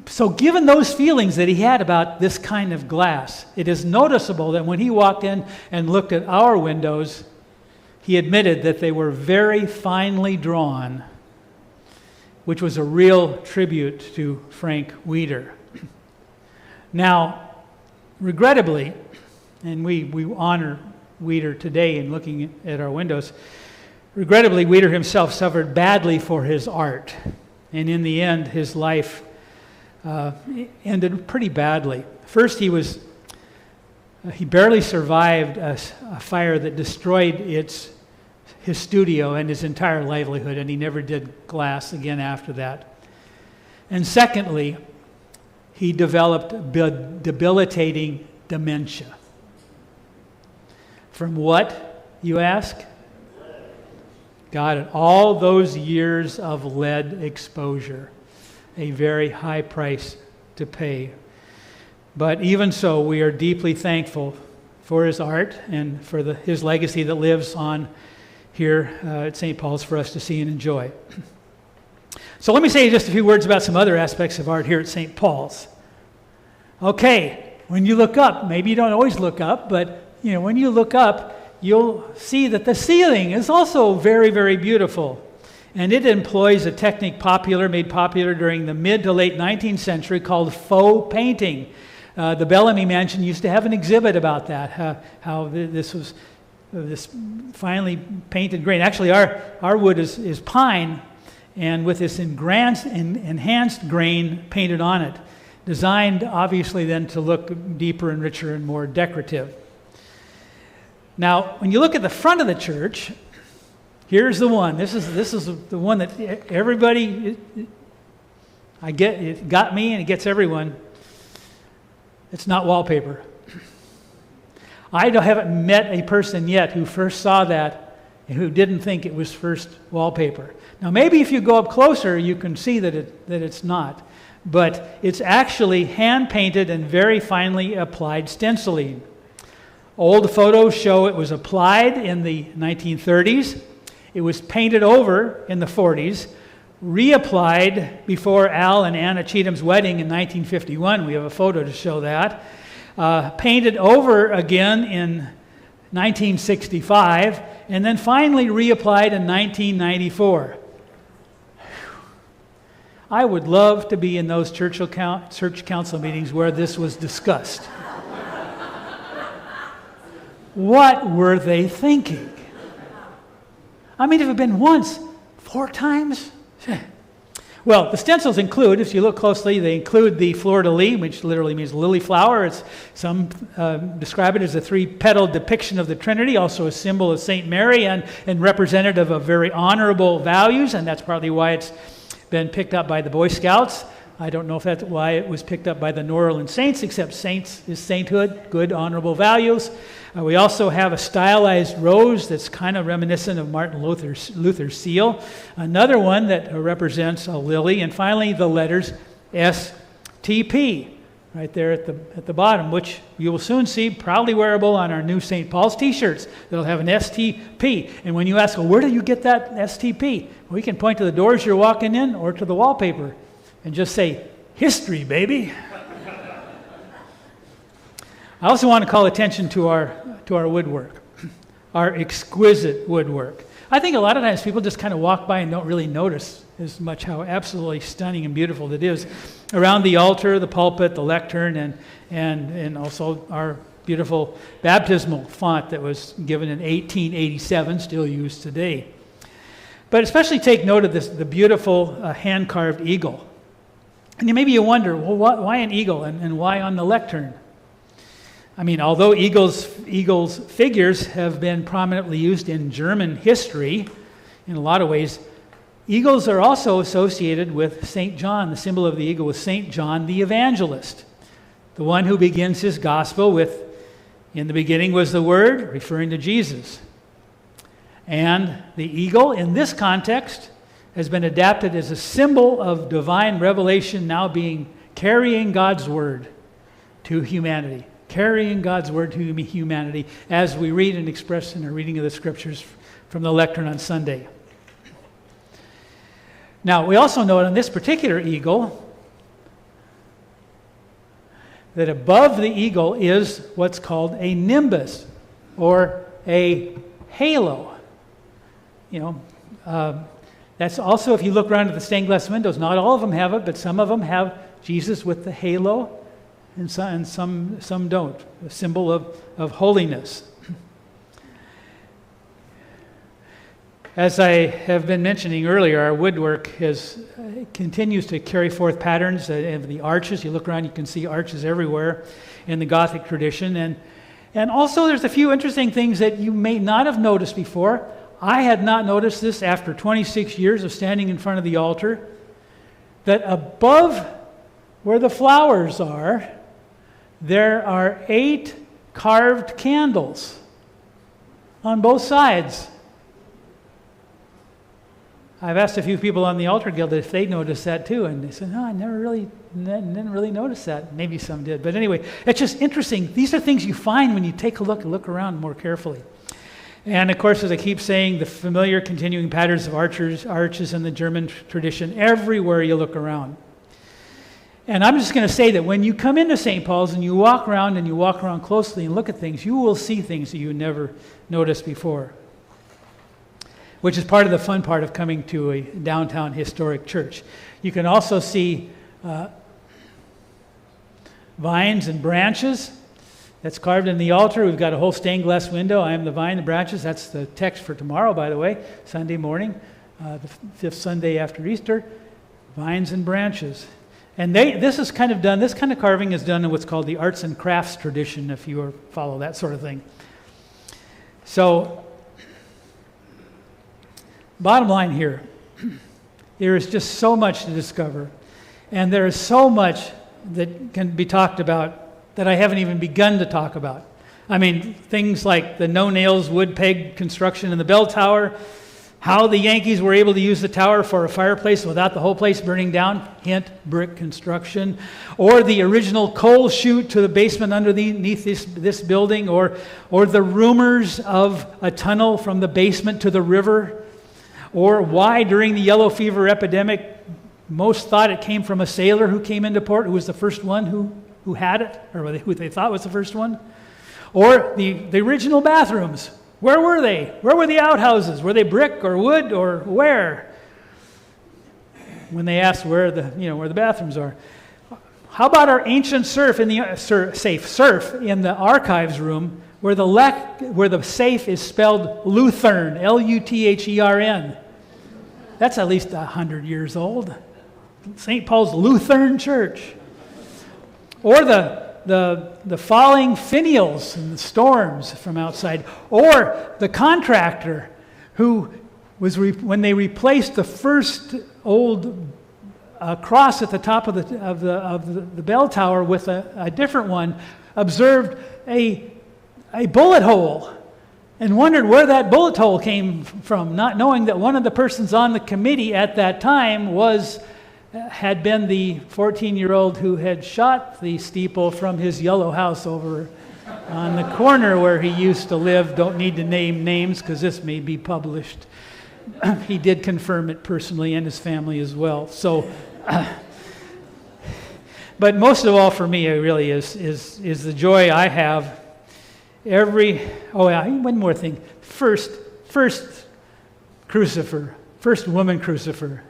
So given those feelings that he had about this kind of glass, it is noticeable that when he walked in and looked at our windows, he admitted that they were very finely drawn, which was a real tribute to Frank Wieder. Now, regrettably, and we honor Wieder today in looking at our windows, regrettably, Wieder himself suffered badly for his art. And in the end, his life ended pretty badly. First, he barely survived a fire that destroyed his studio and his entire livelihood, and he never did glass again after that. And secondly, he developed debilitating dementia. From what, you ask? Got it. All those years of lead exposure, a very high price to pay. But even so, we are deeply thankful for his art and for his legacy that lives on here at St. Paul's for us to see and enjoy. So let me say just a few words about some other aspects of art here at St. Paul's. Okay, when you look up, maybe you don't always look up, but when you look up, you'll see that the ceiling is also very, very beautiful. And it employs a technique made popular during the mid to late 19th century called faux painting. The Bellamy Mansion used to have an exhibit about that, how this was this finely painted grain. Actually, our wood is pine, and with this enhanced grain painted on it, designed obviously then to look deeper and richer and more decorative. Now, when you look at the front of the church, here's the one. This is the one that everybody, it got me and it gets everyone. It's not wallpaper. I haven't met a person yet who first saw that and who didn't think it was first wallpaper. Now, maybe if you go up closer, you can see that it's not. But it's actually hand-painted and very finely applied stenciling. Old photos show it was applied in the 1930s. It was painted over in the 40s, reapplied before Al and Anna Cheatham's wedding in 1951. We have a photo to show that. Painted over again in 1965, and then finally reapplied in 1994. I would love to be in those church council meetings where this was discussed. What were they thinking? I mean, if it had been once, 4 times? Well, the stencils include, if you look closely, they include the fleur-de-lis, which literally means lily flower. Some describe it as a three-petaled depiction of the Trinity, also a symbol of St. Mary and representative of very honorable values, and that's partly why it's been picked up by the Boy Scouts. I don't know if that's why it was picked up by the New Orleans Saints, except saints is sainthood, good, honorable values. We also have a stylized rose that's kind of reminiscent of Martin Luther's seal. Another one that represents a lily. And finally, the letters STP, right there at the bottom, which you will soon see proudly wearable on our new St. Paul's t-shirts. They'll have an STP. And when you ask, well, where do you get that STP? Well, you can point to the doors you're walking in or to the wallpaper and just say, history, baby. I also want to call attention to our woodwork, our exquisite woodwork. I think a lot of times people just kind of walk by and don't really notice as much how absolutely stunning and beautiful it is. Around the altar, the pulpit, the lectern, and also our beautiful baptismal font that was given in 1887, still used today. But especially take note of the beautiful hand-carved eagle. And maybe you wonder, well, why an eagle and why on the lectern? I mean, although eagles' figures have been prominently used in German history, in a lot of ways, eagles are also associated with St. John. The symbol of the eagle was St. John the Evangelist, the one who begins his gospel with, "In the beginning was the Word," referring to Jesus. And the eagle, in this context, has been adapted as a symbol of divine revelation, now carrying God's Word to humanity. Carrying God's Word to humanity as we read and express in our reading of the Scriptures from the lectern on Sunday. Now, we also note on this particular eagle that above the eagle is what's called a nimbus or a halo. That's also, if you look around at the stained glass windows, not all of them have it, but some of them have Jesus with the halo, and some don't, a symbol of holiness. As I have been mentioning earlier, our woodwork continues to carry forth patterns of the arches. You look around, you can see arches everywhere in the Gothic tradition. And also there's a few interesting things that you may not have noticed before. I had not noticed this after 26 years of standing in front of the altar, that above where the flowers are, there are 8 carved candles on both sides. I've asked a few people on the Altar Guild if they noticed that too, and they said, no, I didn't really notice that. Maybe some did. But anyway, it's just interesting. These are things you find when you take a look around more carefully. And of course, as I keep saying, the familiar continuing patterns of arches in the German tradition, everywhere you look around. And I'm just going to say that when you come into St. Paul's and you walk around closely and look at things, you will see things that you never noticed before, which is part of the fun part of coming to a downtown historic church. You can also see vines and branches. That's carved in the altar. We've got a whole stained glass window. I am the vine, the branches. That's the text for tomorrow, by the way, Sunday morning, the 5th Sunday after Easter. Vines and branches. And this kind of carving is done in what's called the arts and crafts tradition, if you follow that sort of thing. So, bottom line here, there is just so much to discover. And there is so much that can be talked about that I haven't even begun to talk about. I mean, things like the no-nails wood peg construction in the bell tower, how the Yankees were able to use the tower for a fireplace without the whole place burning down, hint, brick construction, or the original coal chute to the basement underneath this building, or the rumors of a tunnel from the basement to the river, or why during the yellow fever epidemic most thought it came from a sailor who came into port, who was the first one who had it, or who they thought was the first one. Or the original bathrooms. Where were they? Where were the outhouses? Were they brick or wood or where? When they asked where the bathrooms are. How about our ancient surf in the archives room where the safe is spelled Luthern, Luthern. That's at least 100 years old. St. Paul's Lutheran Church. Or the falling finials and the storms from outside. Or the contractor who was, when they replaced the first old cross at the top of the bell tower with a different one, observed a bullet hole and wondered where that bullet hole came from, not knowing that one of the persons on the committee at that time had been the 14-year-old who had shot the steeple from his yellow house over on the corner where he used to live. Don't need to name names because this may be published. He did confirm it personally, and his family as well. So, but most of all for me, it really is the joy I have one more thing. First crucifer, first woman crucifer,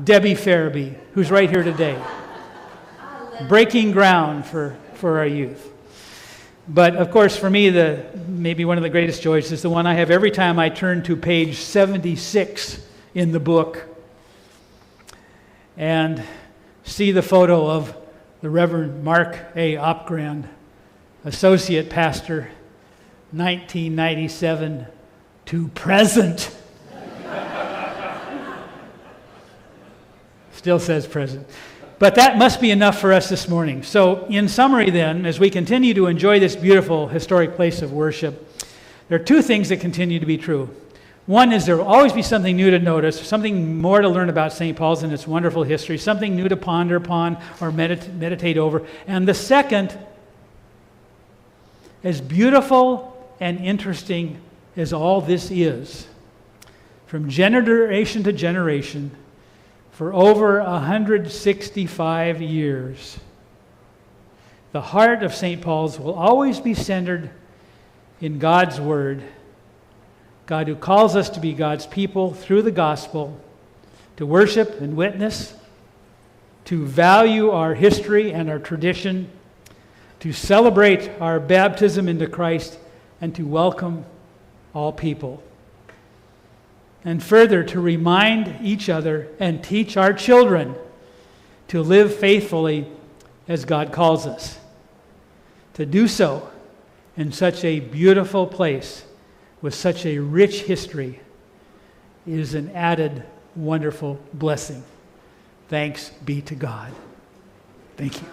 Debbie Farabee, who's right here today, breaking ground for our youth. But of course, for me, maybe one of the greatest joys is the one I have every time I turn to page 76 in the book and see the photo of the Reverend Mark A. Opgrand, Associate Pastor, 1997 to present. Still says present. But that must be enough for us this morning. So in summary then, as we continue to enjoy this beautiful historic place of worship, there are two things that continue to be true. One is there will always be something new to notice, something more to learn about St. Paul's and its wonderful history, something new to ponder upon or meditate over. And the second, as beautiful and interesting as all this is, from generation to generation, for over 165 years, the heart of St. Paul's will always be centered in God's Word, God who calls us to be God's people through the gospel, to worship and witness, to value our history and our tradition, to celebrate our baptism into Christ, and to welcome all people. And further, to remind each other and teach our children to live faithfully as God calls us. To do so in such a beautiful place with such a rich history is an added wonderful blessing. Thanks be to God. Thank you.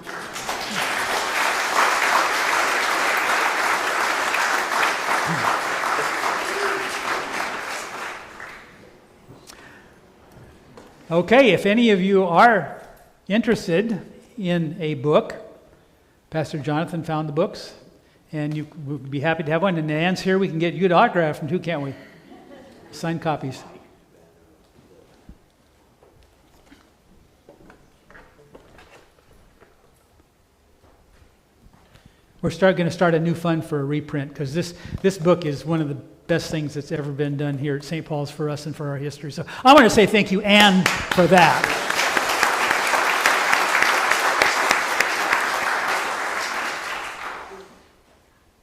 Okay, if any of you are interested in a book, Pastor Jonathan found the books, and you would be happy to have one. And Ann's here, we can get you an autograph from too, can't we? Signed copies. We're going to start a new fund for a reprint, because this book is one of the best things that's ever been done here at St. Paul's for us and for our history. So I want to say thank you, Ann, for that.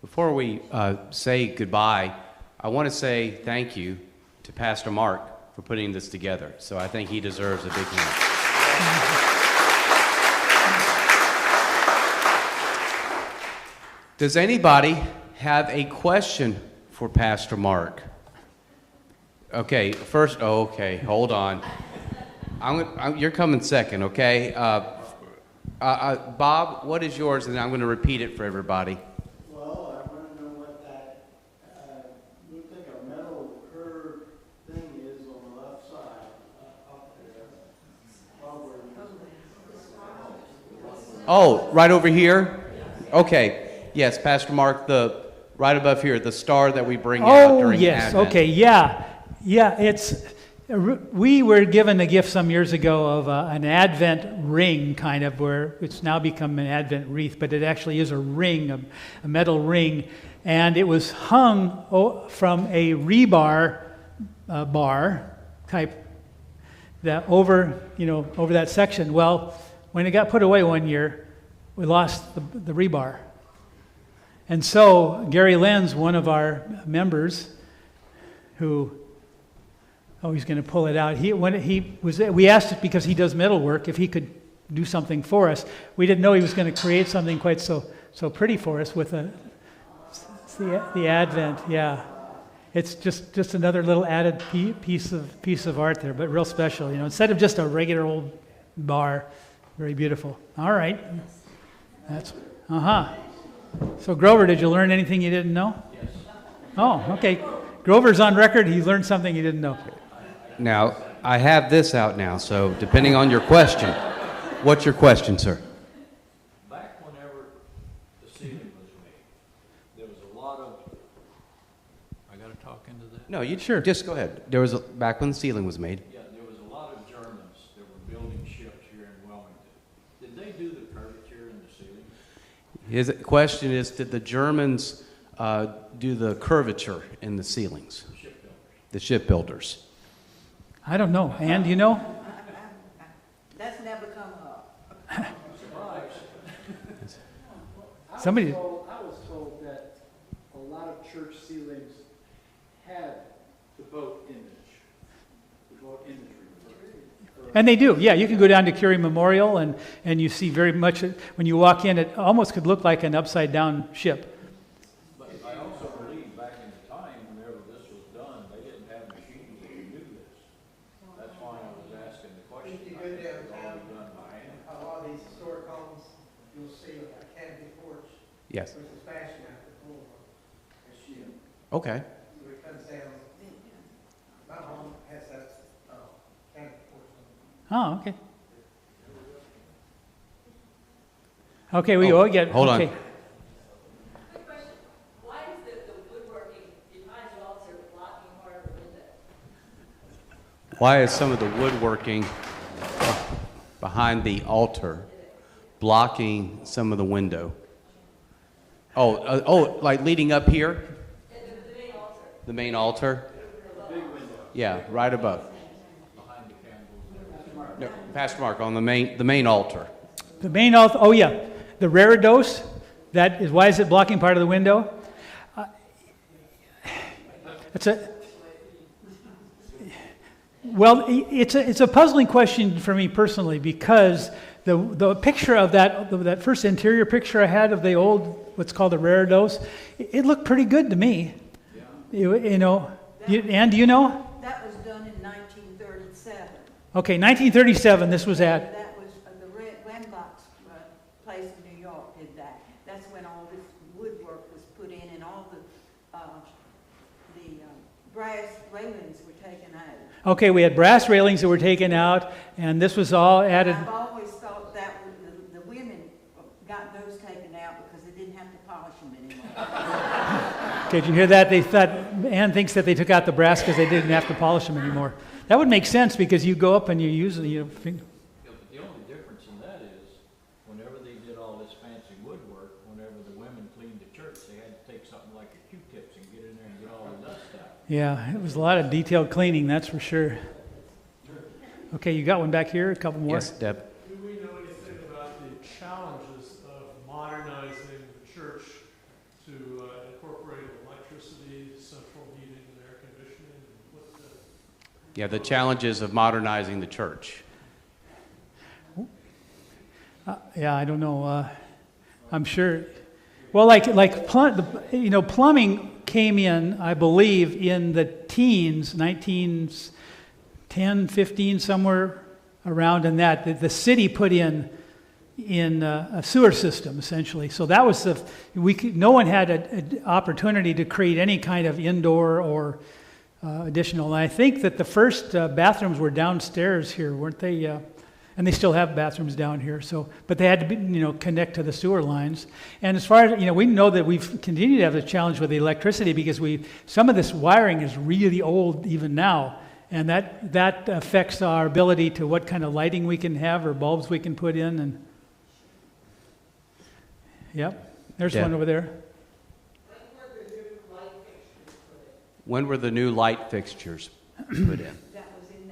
Before we say goodbye, I want to say thank you to Pastor Mark for putting this together. So I think he deserves a big hand. Does anybody have a question for Pastor Mark? Okay, first, hold on. You're coming second, okay? Bob, what is yours? And I'm going to repeat it for everybody. Well, I want to know what that, looks like a metal curved thing is on the left side, up there. Oh, right over here? Okay. Yes, Pastor Mark, right above here, the star that we bring out during Advent. Okay, yeah. We were given a gift some years ago of an Advent ring, kind of, where it's now become an Advent wreath, but it actually is a ring, a metal ring, and it was hung from a rebar bar type that over that section. Well, when it got put away one year, we lost the rebar. And so Gary Lenz, one of our members, who Oh, he's going to pull it out. We asked it because he does metal work, if he could do something for us. We didn't know he was going to create something quite so pretty for us with the Advent. Yeah, it's just another little added piece of art there, but real special. Instead of just a regular old bar, very beautiful. All right, that's So Grover, did you learn anything you didn't know? Yes. Oh, okay. Grover's on record. He learned something he didn't know. Now, I have this out now, so depending on your question, what's your question, sir? Back whenever the ceiling was made, there was a lot of, I gotta talk into that? No, you sure. Just go ahead. Back when the ceiling was made. Yeah, there was a lot of Germans that were building ships here in Wilmington. Did they do the curvature in the ceiling? His question is, did the Germans do the curvature in the ceilings? The shipbuilders. I don't know. Ann, do you know? That's never come up. Somebody. I was told that a lot of church ceilings had the boat image, the boat imagery. And they do, yeah. You can go down to Curie Memorial, and you see very much, when you walk in, it almost could look like an upside-down ship. But I also believe back in the time, whenever this was done, they didn't have machines that could do this. That's why I was asking the question. If you go downtown, a lot of these historic homes, you'll see a canopy porch. Yes. Which is fashioned after the full a ship. Okay. So it comes down. My home has that canopy porch on it. Oh, okay. Okay, we go again. Hold on. Okay. Quick question. Why is the woodworking behind the altar blocking part of the window? Why is some of the woodworking behind the altar blocking some of the window? Like leading up here? The main altar. The main altar? Yeah, right above. No, Pastor Mark, on the main altar. The main altar, oh yeah, the reredos, that is, why is it blocking part of the window? It's a puzzling question for me personally, because the picture of that first interior picture I had of the old, what's called the reredos, it looked pretty good to me. Yeah. Ann, do you know? That was done in 1937. Okay, 1937 this was at. That was the Wenlock's place in New York did that. That's when all this woodwork was put in and all the brass railings were taken out. Okay, we had brass railings that were taken out, and this was all added. I've always thought that the women got those taken out because they didn't have to polish them anymore. Did you hear that? They thought, Ann thinks that they took out the brass because they didn't have to polish them anymore. That would make sense, because you go up and you use it. Yeah, but the only difference in that is, whenever they did all this fancy woodwork, whenever the women cleaned the church, they had to take something like a Q-tips and get in there and get all the dust out. Yeah, it was a lot of detailed cleaning, that's for sure. Okay, you got one back here, a couple more. Yes, Deb. Do we know anything about the challenges of modernizing the church to incorporate electricity, central heating, and air conditioning? Yeah, the challenges of modernizing the church. Yeah, I don't know. I'm sure. Well, plumbing came in, I believe, in the teens, 1910, 15, somewhere around in that. The city put in a sewer system, essentially. So that was no one had an opportunity to create any kind of indoor or additional. And I think that the first bathrooms were downstairs here, weren't they? And they still have bathrooms down here. So, but they had to connect to the sewer lines. And as far as we know that we've continued to have a challenge with the electricity, because some of this wiring is really old even now, and that affects our ability to what kind of lighting we can have or bulbs we can put in. And yep, there's one over there. When were the new light fixtures put in? That was in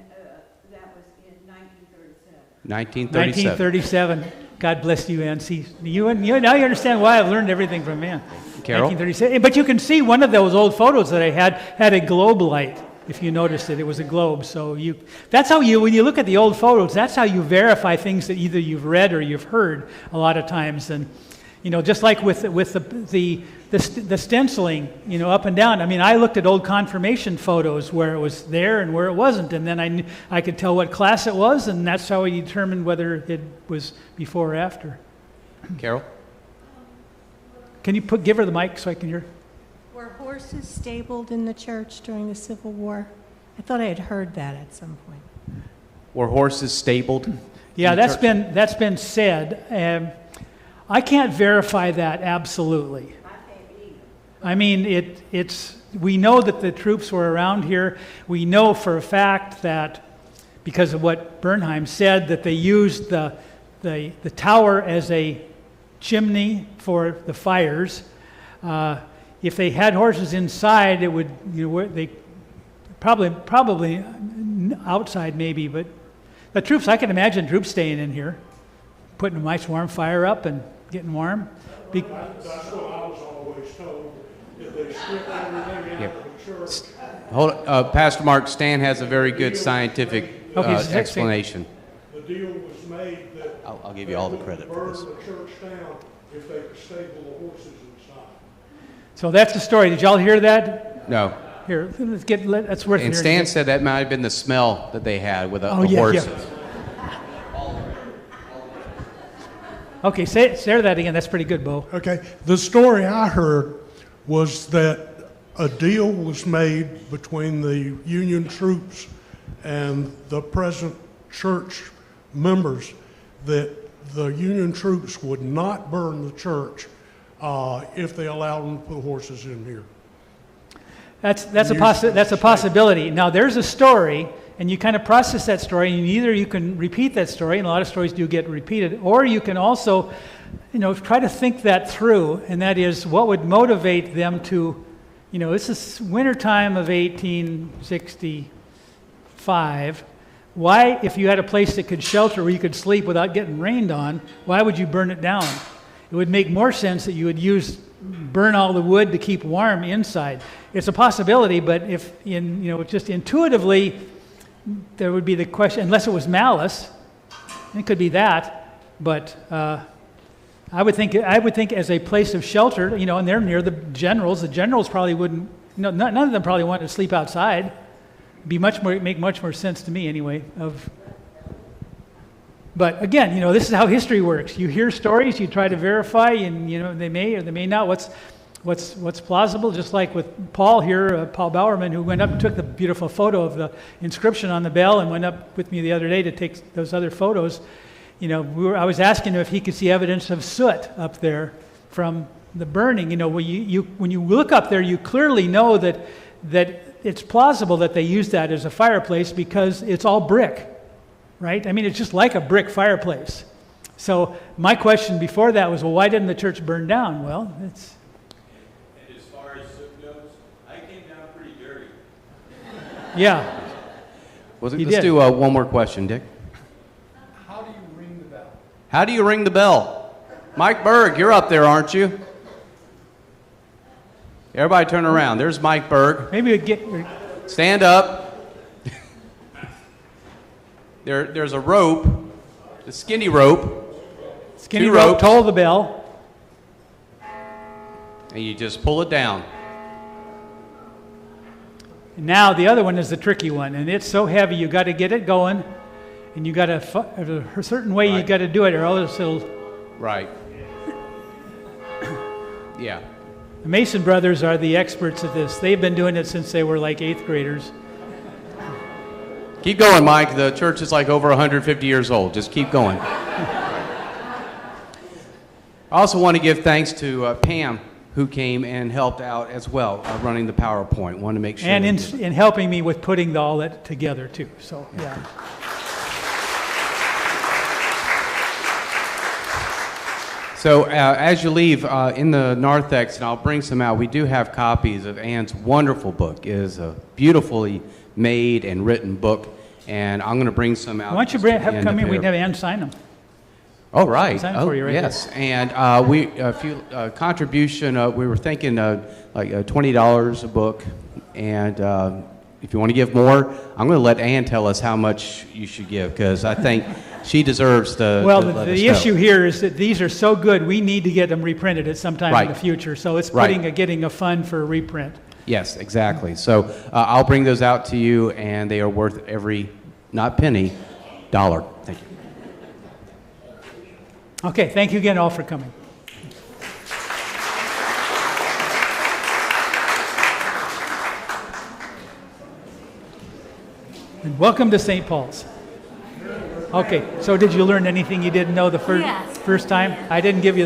1937. 1937. 1937. God bless you, Ann. See, now you understand why I've learned everything from Ann. Carol? 1937. But you can see one of those old photos that I had a globe light. If you noticed it, it was a globe. So that's how when you look at the old photos, that's how you verify things that either you've read or you've heard a lot of times. And, just like with the stenciling, up and down. I mean, I looked at old confirmation photos where it was there and where it wasn't, and then I could tell what class it was, and that's how I determined whether it was before or after. Carol? Can you give her the mic so I can hear? Were horses stabled in the church during the Civil War? I thought I had heard that at some point. Were horses stabled? Yeah, that's been said. I can't verify that absolutely. I mean, we know that the troops were around here. We know for a fact that, because of what Bernheim said, that they used the tower as a chimney for the fires. If they had horses inside, it would, they probably outside maybe, but the troops, I can imagine troops staying in here, putting a nice warm fire up and getting warm. That's what I was always told. If they strip everything out of the church. Hold on, Pastor Mark, Stan has a very good scientific explanation. The deal was made that I'll give you all the credit for this. burn the church down if they could stable the horses inside. So that's the story. Did y'all hear that? No. Here, that's worth it. And Stan said that might have been the smell that they had with the yeah, horses. Yeah. Okay, say that again. That's pretty good, Bo. Okay, the story I heard was that a deal was made between the Union troops and the present church members that the Union troops would not burn the church if they allowed them to put horses in here. That's a possibility. Now, there's a story, and you kind of process that story, and either you can repeat that story, and a lot of stories do get repeated, or you can also, try to think that through, and that is what would motivate them to, this is wintertime of 1865. Why, if you had a place that could shelter where you could sleep without getting rained on, why would you burn it down? It would make more sense that you would burn all the wood to keep warm inside. It's a possibility, but if just intuitively, there would be the question, unless it was malice, it could be that. But I would think as a place of shelter, and they're near the generals. The generals probably wouldn't. None of them probably want to sleep outside. Make much more sense to me anyway. But again, this is how history works. You hear stories, you try to verify, and they may or they may not. What's plausible? Just like with Paul here, Paul Bowerman, who went up and took the beautiful photo of the inscription on the bell, and went up with me the other day to take those other photos. I was asking him if he could see evidence of soot up there from the burning. When you look up there, you clearly know that it's plausible that they used that as a fireplace because it's all brick. Right? I mean, it's just like a brick fireplace. So my question before that was, well, why didn't the church burn down? Well, it's... And as far as soot goes, I came down pretty dirty. Yeah. Let's do one more question, Dick. How do you ring the bell? How do you ring the bell? Mike Berg, you're up there, aren't you? Everybody turn around. There's Mike Berg. Maybe we get... Stand up. There's a rope, a skinny rope. Skinny rope, toll the bell. And you just pull it down. And now the other one is the tricky one, and it's so heavy you got to get it going, and you got to a certain way you got to do it, or else it'll. Right. Yeah. The Mason brothers are the experts at this. They've been doing it since they were like 8th graders. Keep going, Mike. The church is like over 150 years old. Just keep going. I also want to give thanks to Pam, who came and helped out as well, running the PowerPoint. Want to make sure. And in helping me with putting all that together, too. So, yeah. So as you leave, in the narthex, and I'll bring some out, we do have copies of Ann's wonderful book. It is a beautifully made and written book, and I'm going to bring some out. Why don't you come in? We can have Ann sign them. Oh, right. Sign for you right yes. there. And contribution, we were thinking like $20 a book, and if you want to give more, I'm going to let Ann tell us how much you should give, because I think she deserves to Well, to let us the know. issue here is that these are so good, we need to get them reprinted at some time in Right. the future. So it's Right. getting a fund for a reprint. Yes, exactly. So I'll bring those out to you, and they are worth every, not penny, dollar. Thank you. Okay, thank you again all for coming. And welcome to St. Paul's. Okay, so did you learn anything you didn't know the Yes. first time? I didn't give you